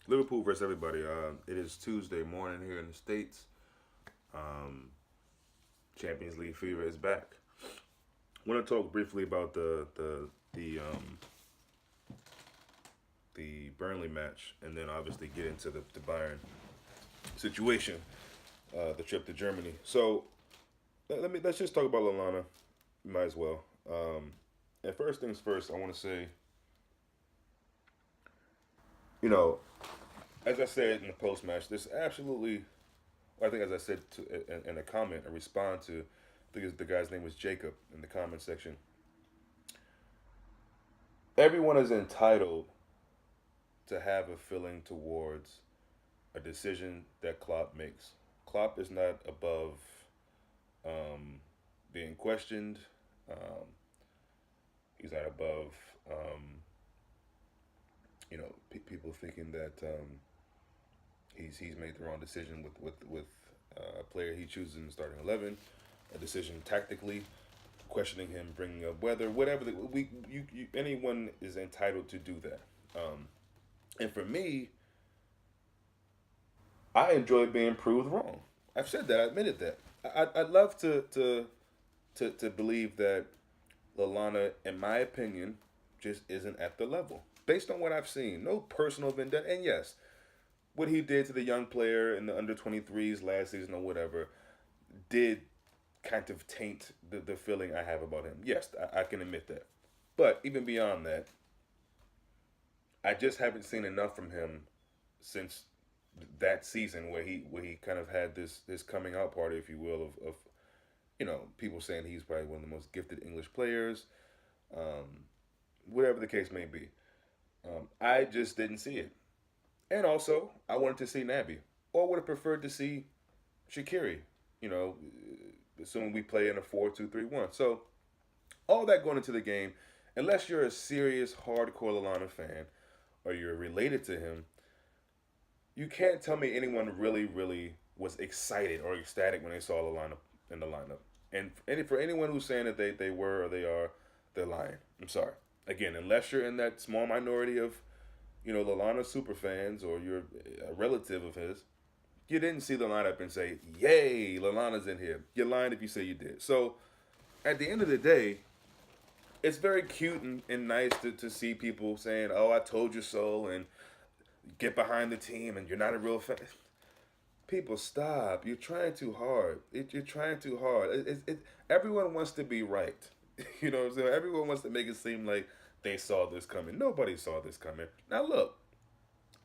Liverpool versus everybody. It is Tuesday morning here in the States. Um, Champions League fever is back. I want to talk briefly about the Burnley match, and then obviously get into the Bayern situation, the trip to Germany. So let's just talk about Lallana. Might as well. And first things first, I want to say, you know, as I said in the post match, this absolutely I think, as I said in a comment, a respond to, I think the guy's name was Jacob in the comment section. Everyone is entitled to have a feeling towards a decision that Klopp makes. Klopp is not above um, being questioned. Um, he's not above, um, people thinking that he's made the wrong decision with a player he chooses in the starting 11, a decision tactically, questioning him, bringing up weather, whatever. Anyone is entitled to do that. And for me, I enjoy being proved wrong. I've said that. I admitted that. I'd love to believe that Lallana, in my opinion, just isn't at the level based on what I've seen. No personal vendetta, and yes, what he did to the young player in the under 23s last season or whatever did kind of taint the feeling I have about him. Yes, I can admit that. But even beyond that, I just haven't seen enough from him since that season where he kind of had this coming out party, if you will, of people saying he's probably one of the most gifted English players, um, whatever the case may be. I just didn't see it, and also I wanted to see Naby, or would have preferred to see Shakiri. You know, assuming we play in a 4-2-3-1. So all that going into the game, unless you're a serious hardcore Lallana fan or you're related to him, you can't tell me anyone really was excited or ecstatic when they saw Lallana in the lineup. And for anyone who's saying that they were or they are, they're lying. I'm sorry. Again, unless you're in that small minority of Lallana super fans or you're a relative of his, you didn't see the lineup and say, "Yay, Lallana's in here." You're lying if you say you did. So at the end of the day, it's very cute and nice to see people saying, "Oh, I told you so," and get behind the team, and you're not a real fan. People, stop. You're trying too hard. You're trying too hard. Everyone wants to be right. You know what I'm saying? Everyone wants to make it seem like they saw this coming. Nobody saw this coming. Now, look,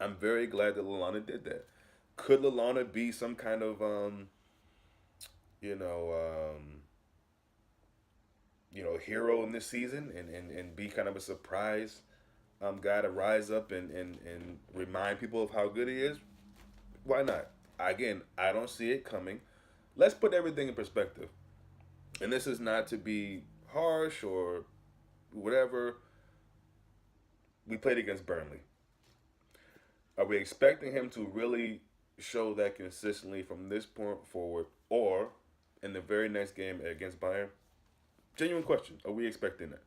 I'm very glad that Lallana did that. Could Lallana be some kind of, you know, um, hero in this season and be kind of a surprise guy to rise up and remind people of how good he is? Why not? Again, I don't see it coming. Let's put everything in perspective. And this is not to be harsh or whatever. We played against Burnley. Are we expecting him to really show that consistently from this point forward or in the very next game against Bayern? Genuine question. Are we expecting that?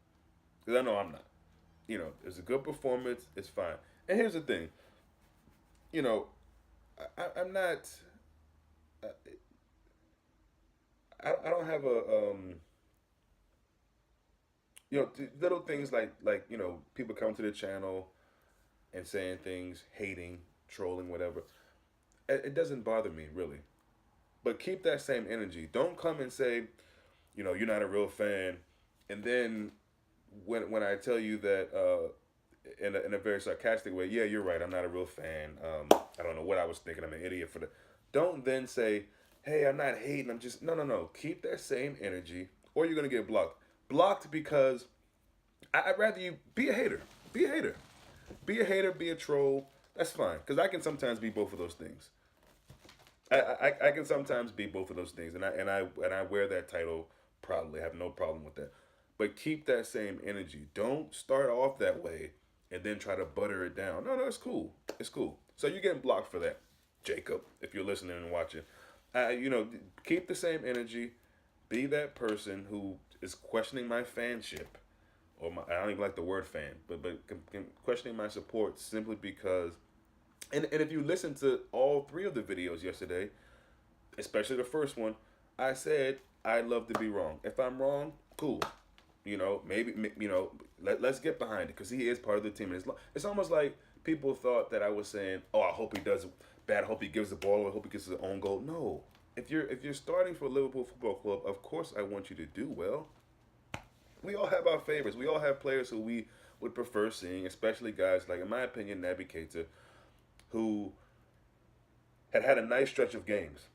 Because I know I'm not. It's a good performance. It's fine. And here's the thing. You know, I'm not. I, I don't have a little things like people come to the channel and saying things, hating, trolling, whatever. It doesn't bother me really. But keep that same energy. Don't come and say, you're not a real fan, and then when I tell you that in a very sarcastic way, yeah, you're right. I'm not a real fan. I don't know what I was thinking. I'm an idiot for the. Don't then say, hey, I'm not hating. I'm just no. Keep that same energy, or you're gonna get blocked. Blocked because I'd rather you be a hater. Be a hater. Be a hater. Be a troll. That's fine. Because I can sometimes be both of those things. I can sometimes be both of those things, and I wear that title proudly. I have no problem with that. But keep that same energy. Don't start off that way and then try to butter it down. No, it's cool. It's cool. So you're getting blocked for that, Jacob. If you're listening and watching, keep the same energy. Be that person who is questioning my fanship, or I don't even like the word fan, but questioning my support simply because And if you listen to all three of the videos yesterday, especially the first one, I said I'd love to be wrong. If I'm wrong, cool. Maybe let's get behind it because he is part of the team. And it's almost like people thought that I was saying, "Oh, I hope he does bad. I hope he gives the ball away. I hope he gets his own goal." No, if you're starting for Liverpool Football Club, of course I want you to do well. We all have our favorites. We all have players who we would prefer seeing, especially guys like, in my opinion, Naby Keita, who had a nice stretch of games.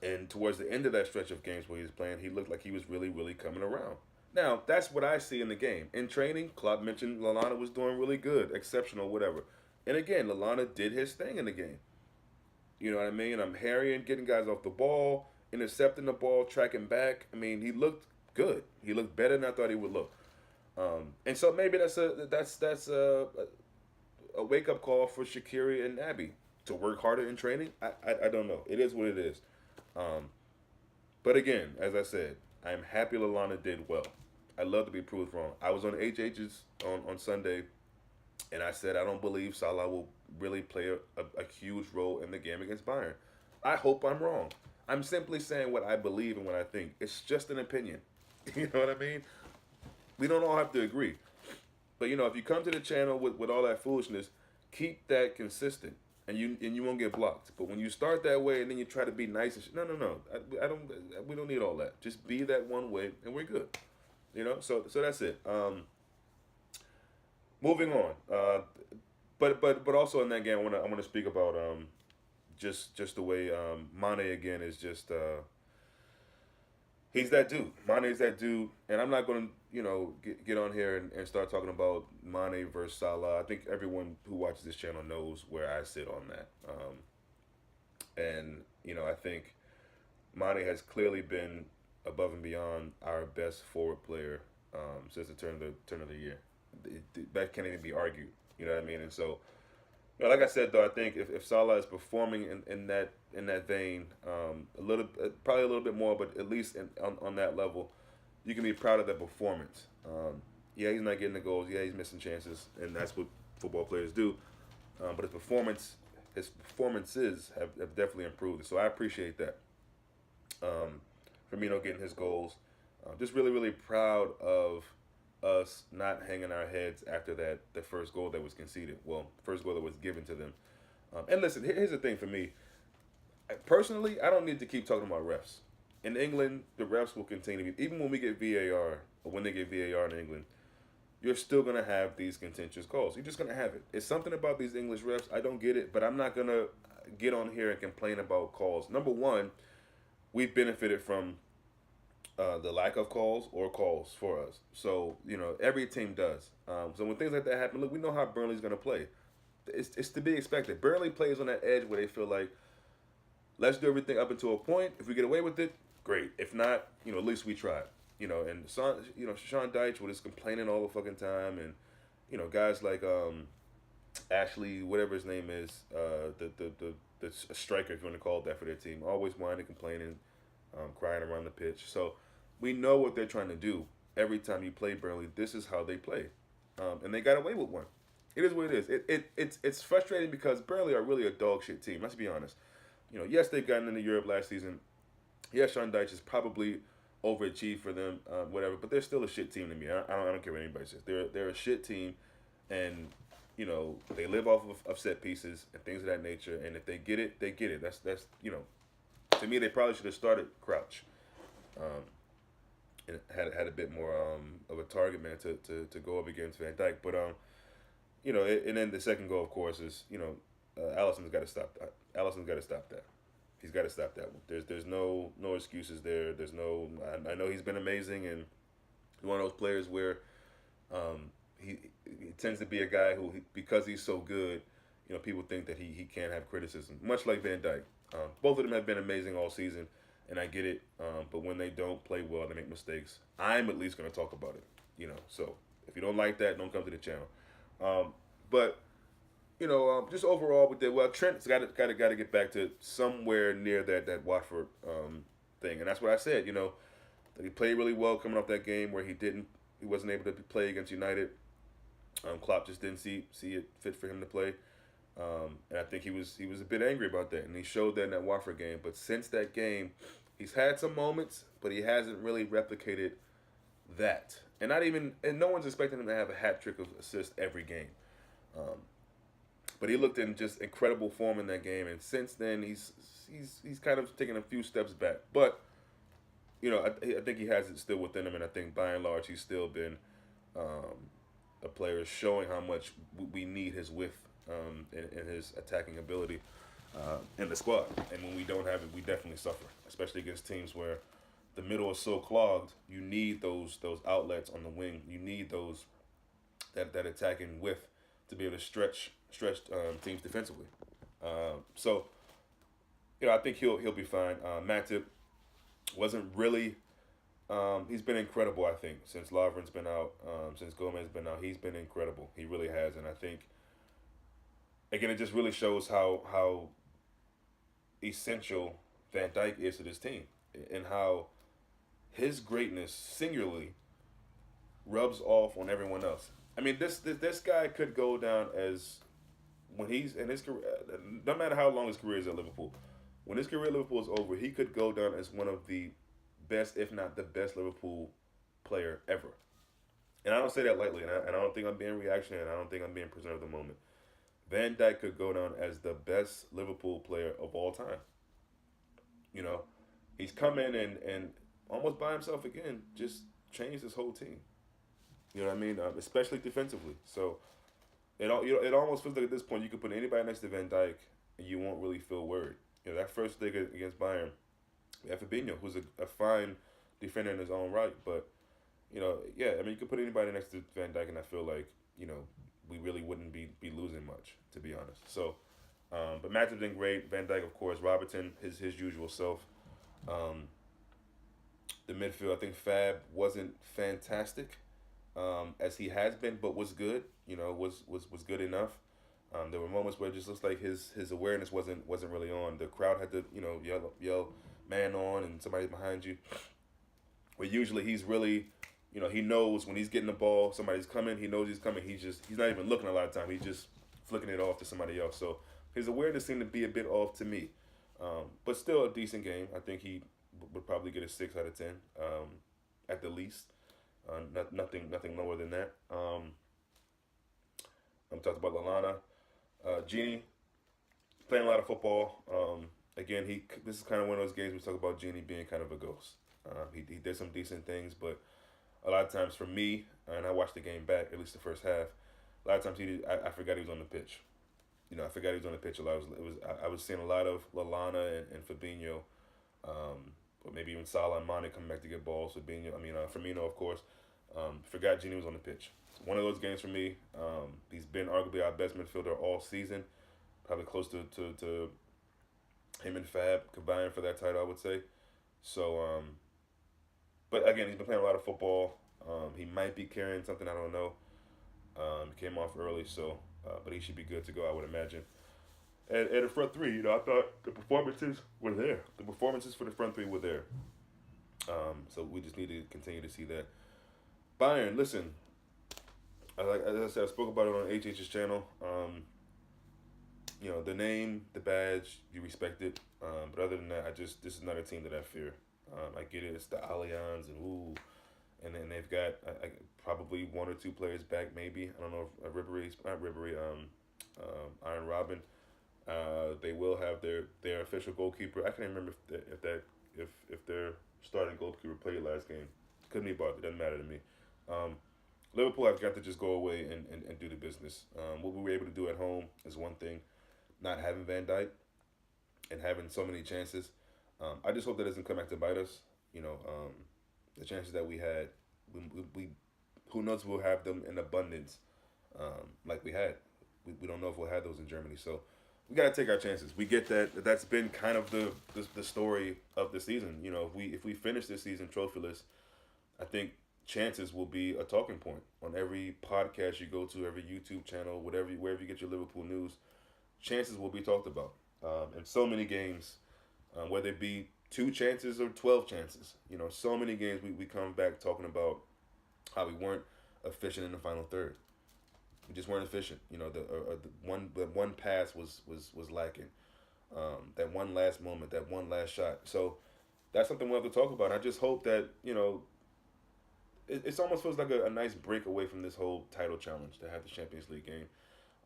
And towards the end of that stretch of games where he was playing, he looked like he was really, really coming around. Now, that's what I see in the game. In training, Klopp mentioned Lallana was doing really good, exceptional, whatever. And again, Lallana did his thing in the game. You know what I mean? I'm harrying, getting guys off the ball, intercepting the ball, tracking back. I mean, he looked good. He looked better than I thought he would look. And so maybe that's a wake up call for Shaqiri and Naby to work harder in training. I don't know. It is what it is. Um, but again, as I said, I am happy Lallana did well. I love to be proved wrong. I was on HH's on Sunday, and I said I don't believe Salah will really play a huge role in the game against Bayern. I hope I'm wrong. I'm simply saying what I believe and what I think. It's just an opinion. You know what I mean? We don't all have to agree. But if you come to the channel with all that foolishness, keep that consistent, and you won't get blocked. But when you start that way and then you try to be nice and no, I don't. We don't need all that. Just be that one way, and we're good. So that's it. Moving on. But also in that game, I want to speak about just the way Mane again is just he's that dude. Mane is that dude, and I'm not going to get on here and start talking about Mane versus Salah. I think everyone who watches this channel knows where I sit on that. And I think Mane has clearly been above and beyond our best forward player since the turn of the year. That can't even be argued. You know what I mean? And so, like I said, though, I think if Salah is performing in that vein, probably a little bit more, but at least on that level, you can be proud of that performance. Yeah, he's not getting the goals. Yeah, he's missing chances, and that's what football players do. But his performances have definitely improved. So I appreciate that. Firmino getting his goals. Just really, really proud of us not hanging our heads after the first goal that was conceded. Well, first goal that was given to them. And listen, here's the thing for me. Personally, I don't need to keep talking about refs. In England, the refs will continue. Even when we get VAR, or when they get VAR in England, you're still going to have these contentious calls. You're just going to have it. It's something about these English refs. I don't get it, but I'm not going to get on here and complain about calls. Number one, we've benefited from the lack of calls or calls for us. So, every team does. So when things like that happen, look, we know how Burnley's going to play. It's to be expected. Burnley plays on that edge where they feel like, let's do everything up until a point. If we get away with it, great. If not, at least we tried. And Sean Dyche with his complaining all the fucking time, and guys like Ashley, whatever his name is, the striker, if you want to call it that, for their team, always whining, complaining, crying around the pitch. So we know what they're trying to do. Every time you play Burnley, this is how they play, and they got away with one. It is what it is. It's frustrating because Burnley are really a dog shit team. Let's be honest. Yes, they've gotten into Europe last season. Yes, Sean Dyche is probably overachieved for them, whatever. But they're still a shit team to me. I don't care what anybody says. They're a shit team, and they live off of set pieces and things of that nature. And if they get it, they get it. That's to me, they probably should have started Crouch, and had a bit more of a target man to go up against Van Dijk. But and then the second goal, of course, is Allison's got to stop that. Allison's got to stop that. He's got to stop that one. There's no excuses there. There's no. I know he's been amazing, and he's one of those players where he tends to be a guy who, because he's so good, people think that he can't have criticism. Much like Van Dijk. Both of them have been amazing all season, and I get it. But when they don't play well, they make mistakes. I'm at least going to talk about it. So if you don't like that, don't come to the channel. But just overall with Trent's got to get back to somewhere near that Watford thing, and that's what I said. That he played really well coming off that game where he wasn't able to play against United. Klopp just didn't see it fit for him to play. And I think he was a bit angry about that, and he showed that in that Watford game. But since that game, he's had some moments, but he hasn't really replicated that. And not even, and no one's expecting him to have a hat trick of assists every game. Um, but he looked in just incredible form in that game, and since then he's kind of taken a few steps back. But I think he has it still within him, and I think by and large he's still been um, a player showing how much we need his width and his attacking ability in the squad. And when we don't have it, we definitely suffer, especially against teams where the middle is so clogged. You need those outlets on the wing. You need those that attacking width to be able to stretch teams defensively. So I think he'll be fine. Matip wasn't really. He's been incredible. I think since Lovren's been out, since Gomez has been out, he's been incredible. He really has, and I think again it just really shows how essential Van Dijk is to this team, and how his greatness singularly rubs off on everyone else. I mean, this guy could go down as when he's in his career. No matter how long his career is at Liverpool, when his career at Liverpool is over, he could go down as one of the best, if not the best, Liverpool player ever. And I don't say that lightly, and I don't think I'm being reactionary, and I don't think I'm being prisoner of the moment. Van Dijk could go down as the best Liverpool player of all time. You know, he's come in and almost by himself again, just changed his whole team. You know what I mean? Especially defensively. So it almost feels like at this point you could put anybody next to Van Dijk and you won't really feel worried. That first leg against Bayern, we have Fabinho, who's a fine defender in his own right, but yeah, I mean, you could put anybody next to Van Dijk, and I feel like we really wouldn't be losing much, to be honest. So, but Matip's been great. Van Dijk, of course. Robertson, his usual self. The midfield, I think Fab wasn't fantastic as he has been, but was good. Was good enough. There were moments where it just looks like his awareness wasn't really on. The crowd had to yell man on, and somebody's behind you. Where usually he's really, he knows when he's getting the ball, somebody's coming. He knows he's coming. He's not even looking a lot of time. He's just flicking it off to somebody else. So his awareness seemed to be a bit off to me, but still a decent game. I think he would probably get a 6 out of 10 at the least. Nothing lower than that. I'm talking about Lallana. Genie playing a lot of football. Again, this is kind of one of those games we talk about Genie being kind of a ghost. He did some decent things, but a lot of times for me, and I watched the game back, at least the first half, a lot of times I forgot he was on the pitch. I forgot he was on the pitch a lot. I was seeing a lot of Lallana and Fabinho, or maybe even Salah and Mane coming back to get balls. Firmino, of course. Forgot Genie was on the pitch. One of those games for me. He's been arguably our best midfielder all season, probably close to him and Fab combined for that title, I would say. So, but again, he's been playing a lot of football. He might be carrying something, I don't know. He came off early, so but he should be good to go, I would imagine. And the front three, I thought the performances were there. The performances for the front three were there. So we just need to continue to see that. Bayern, listen. As I said, I spoke about it on HH's channel. The name, the badge, you respect it. But other than that, this is not a team that I fear. I get it. It's the Allianz and then they've got probably one or two players back. Maybe I don't know if Iron Robin. They will have their official goalkeeper. I can't remember if their starting goalkeeper played last game. Couldn't be bothered. It doesn't matter to me. Liverpool have got to just go away and do the business. What we were able to do at home is one thing. Not having Van Dijk and having so many chances. I just hope that doesn't come back to bite us. The chances that we had, we who knows if we'll have them in abundance like we had. We don't know if we'll have those in Germany. So we got to take our chances. We get that. That's been kind of the story of the season. If we finish this season trophyless, I think chances will be a talking point on every podcast you go to, every YouTube channel, wherever you get your Liverpool news. Chances will be talked about in so many games, whether it be 2 chances or 12 chances. So many games we come back talking about how we weren't efficient in the final third. We just weren't efficient. You know, the one pass was lacking. That one last moment, that one last shot. So that's something we'll have to talk about. I just hope that it almost feels like a nice break away from this whole title challenge to have the Champions League game.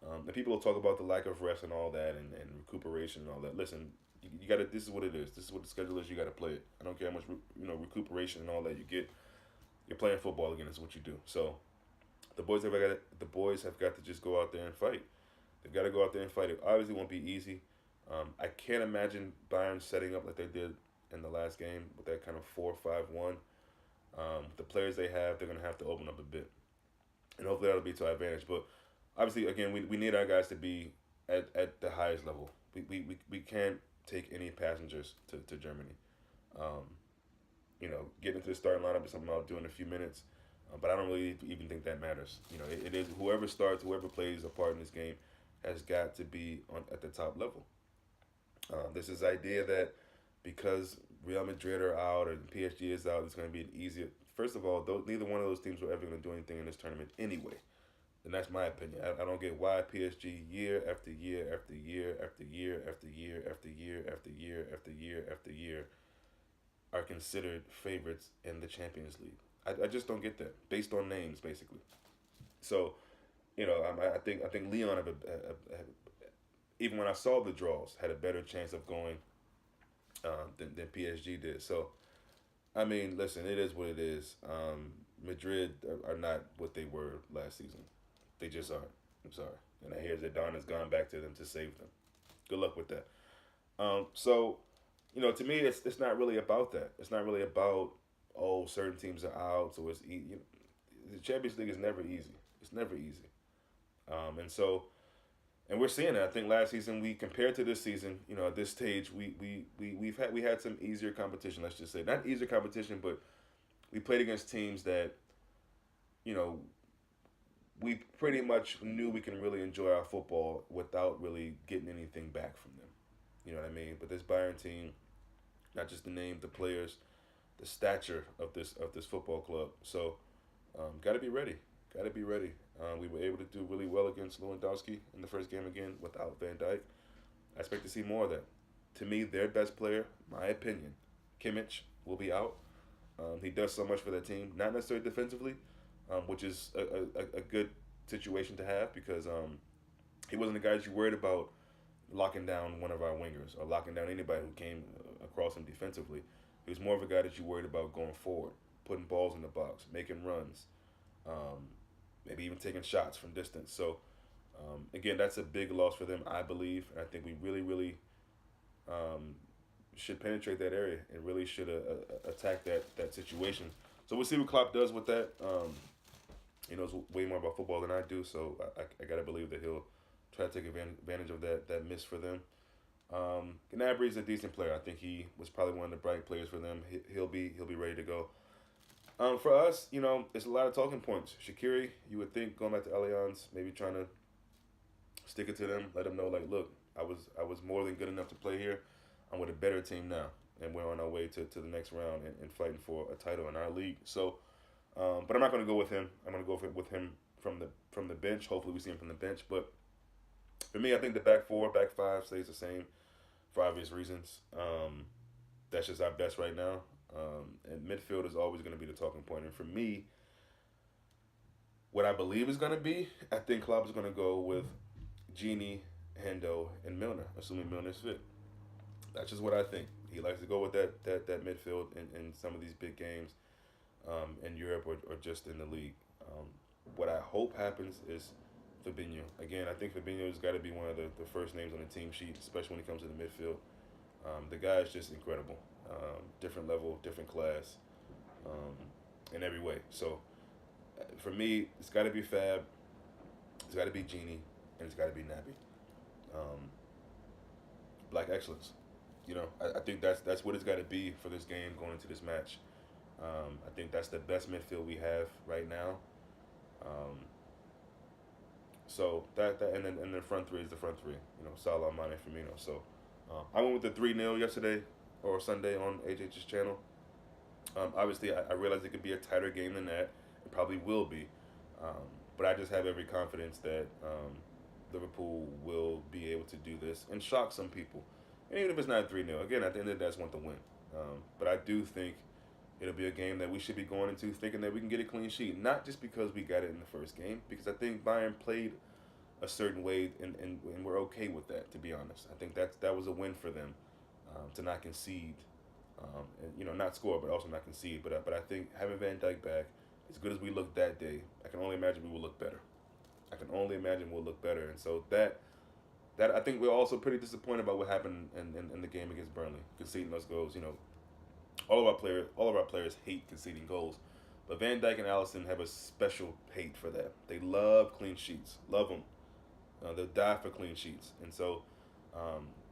And people will talk about the lack of rest and all that, and recuperation and all that. Listen, you got to. This is what it is. This is what the schedule is. You got to play it. I don't care how much recuperation and all that you get. You're playing football again. Is what you do. So the boys have got to just go out there and fight. They've got to go out there and fight. It obviously won't be easy. I can't imagine Bayern setting up like they did in the last game with that kind of 4-5-1. The players they have, they're going to have to open up a bit. And hopefully that'll be to our advantage. But obviously, again, we need our guys to be at the highest level. We can't take any passengers to Germany. Um, getting into the starting lineup is something I'll do in a few minutes. But I don't really even think that matters. It is whoever starts, whoever plays a part in this game has got to be at the top level. This is idea that because Real Madrid are out or PSG is out, it's going to be an easier. First of all, neither one of those teams were ever going to do anything in this tournament anyway. And that's my opinion. I don't get why PSG year after year after year after year after year after year after year after year after year are considered favorites in the Champions League. I just don't get that based on names basically. So I think Leon even when I saw the draws had a better chance of going than PSG did. So I mean, listen, it is what it is. Madrid are not what they were last season. They just aren't. I'm sorry. And I hear Zidane has gone back to them to save them. Good luck with that. So, to me, it's not really about that. It's not really about certain teams are out, so it's the Champions League is never easy. It's never easy. And we're seeing it. I think last season we compared to this season, at this stage we had some easier competition. Let's just say not easier competition, but we played against teams that you know we pretty much knew we can really enjoy our football without really getting anything back from them. You know what I mean? But this Bayern team, not just the name, the players, the stature of this football club. So, got to be ready. Got to be ready. We were able to do really well against Lewandowski in the first game again without Van Dijk. I expect to see more of that. To me, their best player, my opinion, Kimmich will be out. He does so much for that team, not necessarily defensively, which is a good situation to have because he wasn't the guy that you worried about locking down one of our wingers or locking down anybody who came across him defensively. He was more of a guy that you worried about going forward, putting balls in the box, making runs, maybe even taking shots from distance. So, again, that's a big loss for them, I believe. And I think we really, really should penetrate that area and really should attack that situation. So we'll see what Klopp does with that. He knows way more about football than I do, so I got to believe that he'll try to take advantage of that miss for them. Gnabry's a decent player. I think he was probably one of the bright players for them. He'll be ready to go. For us, it's a lot of talking points. Shaqiri, you would think going back to Allianz, maybe trying to stick it to them, let them know like, look, I was more than good enough to play here. I'm with a better team now, and we're on our way to the next round and fighting for a title in our league. So, but I'm not going to go with him. I'm going to go with him from the bench. Hopefully, we see him from the bench. But for me, I think the back four, back five stays the same for obvious reasons. That's just our best right now. And midfield is always going to be the talking point. And for me, what I believe is going to be, I think Klopp is going to go with Genie, Hendo, and Milner, assuming Milner's fit. That's just what I think. He likes to go with that midfield in some of these big games in Europe or just in the league. What I hope happens is Fabinho. Again, I think Fabinho's got to be one of the first names on the team sheet, especially when it comes to the midfield. The guy is just incredible. Different level, different class, in every way. So, for me, it's got to be Fab, it's got to be Genie, and it's got to be Naby. Black excellence. I think that's what it's got to be for this game going into this match. I think that's the best midfield we have right now. So that and then the front three is the front three. Salah, Mane, Firmino. So I went with the 3-0 yesterday or Sunday on HH's channel. Obviously, I realized it could be a tighter game than that. It probably will be. But I just have every confidence that Liverpool will be able to do this and shock some people. And even if it's not 3-0, again, at the end of the day, I just want to win. But I do think it'll be a game that we should be going into thinking that we can get a clean sheet. Not just because we got it in the first game, because I think Bayern played a certain way, and we're okay with that, to be honest. I think that was a win for them, to not concede, and, not score, but also not concede. But I think having Van Dijk back, as good as we looked that day, I can only imagine we will look better. I can only imagine we'll look better. And so that I think we're also pretty disappointed about what happened in the game against Burnley, conceding those goals. All of our players hate conceding goals, but Van Dijk and Allison have a special hate for that. They love clean sheets, love them. They'll die for clean sheets. And so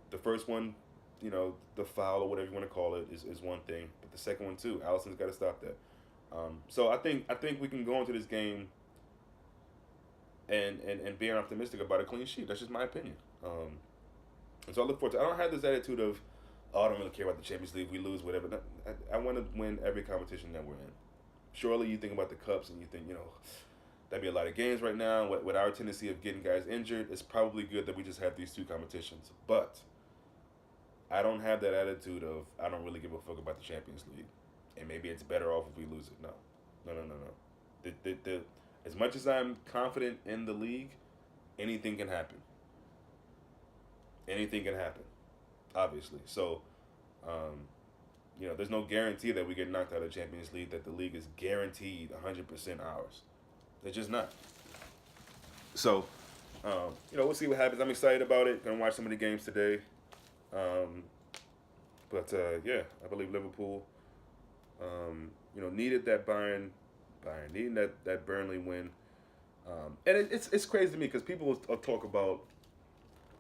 the first one, the foul or whatever you want to call it, is one thing, but the second one too, Allison's got to stop that. So I think we can go into this game and being optimistic about a clean sheet. That's just my opinion. And so I look forward to. I don't have this attitude of, oh, I don't really care about the Champions League. We lose, whatever. No, I want to win every competition that we're in. Surely you think about the cups and you think, that'd be a lot of games right now. With our tendency of getting guys injured, it's probably good that we just have these two competitions. But I don't have that attitude of, I don't really give a fuck about the Champions League, and maybe it's better off if we lose it. No. As much as I'm confident in the league, anything can happen. Anything can happen, obviously. So, there's no guarantee that we get knocked out of the Champions League, that the league is guaranteed 100% ours. They're just not. So, we'll see what happens. I'm excited about it. Gonna watch some of the games today. Yeah, I believe Liverpool, needed that Bayern needing that Burnley win. And it's crazy to me because people will talk about,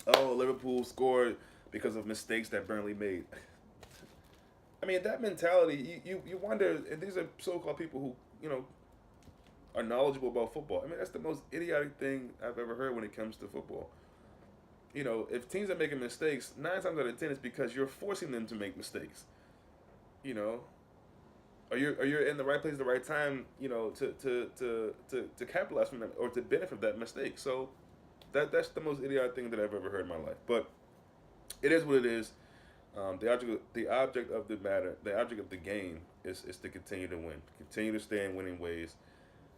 oh, Liverpool scored because of mistakes that Burnley made. I mean, that mentality, you wonder, and these are so-called people who, are knowledgeable about football. I mean, that's the most idiotic thing I've ever heard when it comes to football. If teams are making mistakes, 9 times out of 10 it's because you're forcing them to make mistakes. Or you're in the right place at the right time, to capitalize from them or to benefit from that mistake. So that's the most idiotic thing that I've ever heard in my life. But it is what it is. The object of the game is to continue to win, continue to stay in winning ways,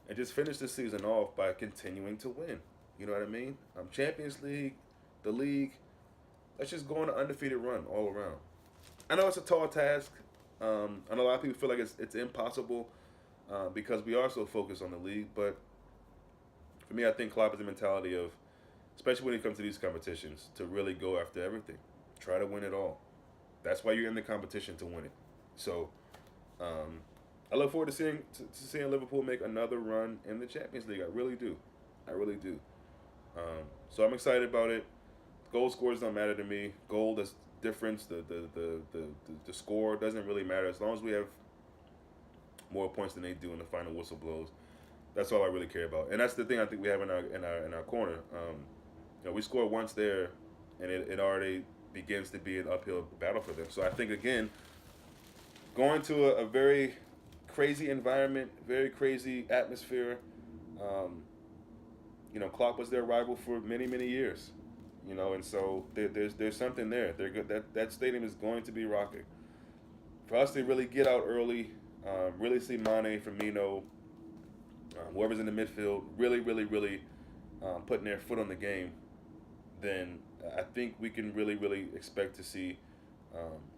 and just finish the season off by continuing to win. You know what I mean? Champions League, the league. Let's just go on an undefeated run all around. I know it's a tall task. I know a lot of people feel like it's impossible because we are so focused on the league. But for me, I think Klopp has the mentality of, especially when it comes to these competitions, to really go after everything. Try to win it all. That's why you're in the competition, to win it. So I look forward to seeing Liverpool make another run in the Champions League. I really do. So I'm excited about it. Goal scores don't matter to me. Goal, the difference, the score doesn't really matter as long as we have more points than they do in the final whistle blows. That's all I really care about, and that's the thing I think we have in our corner. We scored once there, and it already begins to be an uphill battle for them. So I think, again, going to a very crazy environment, very crazy atmosphere. Klopp was their rival for many, many years. And so there's something there. They're good. That stadium is going to be rocking. For us to really get out early, really see Mane, Firmino, whoever's in the midfield, really, really, really putting their foot on the game, then I think we can really, really expect to see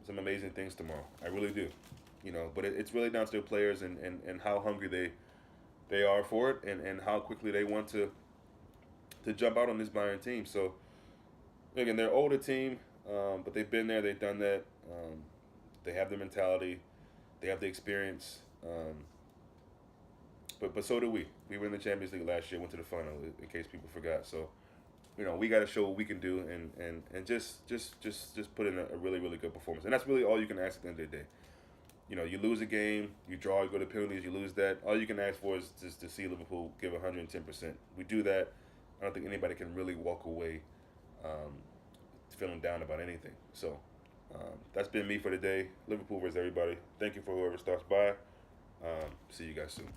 some amazing things tomorrow. I really do. But it's really down to their players and how hungry they are for it and how quickly they want to jump out on this Bayern team. So, again, they're an older team, but they've been there, they've done that. They have the mentality, they have the experience. But so do we. We were in the Champions League last year, went to the final, in case people forgot. So, we got to show what we can do and just put in a really, really good performance. And that's really all you can ask at the end of the day. You lose a game, you draw, you go to penalties, you lose that. All you can ask for is just to see Liverpool give 110%. We do that. I don't think anybody can really walk away feeling down about anything. So that's been me for today. Liverpool versus everybody. Thank you for whoever stops by. See you guys soon.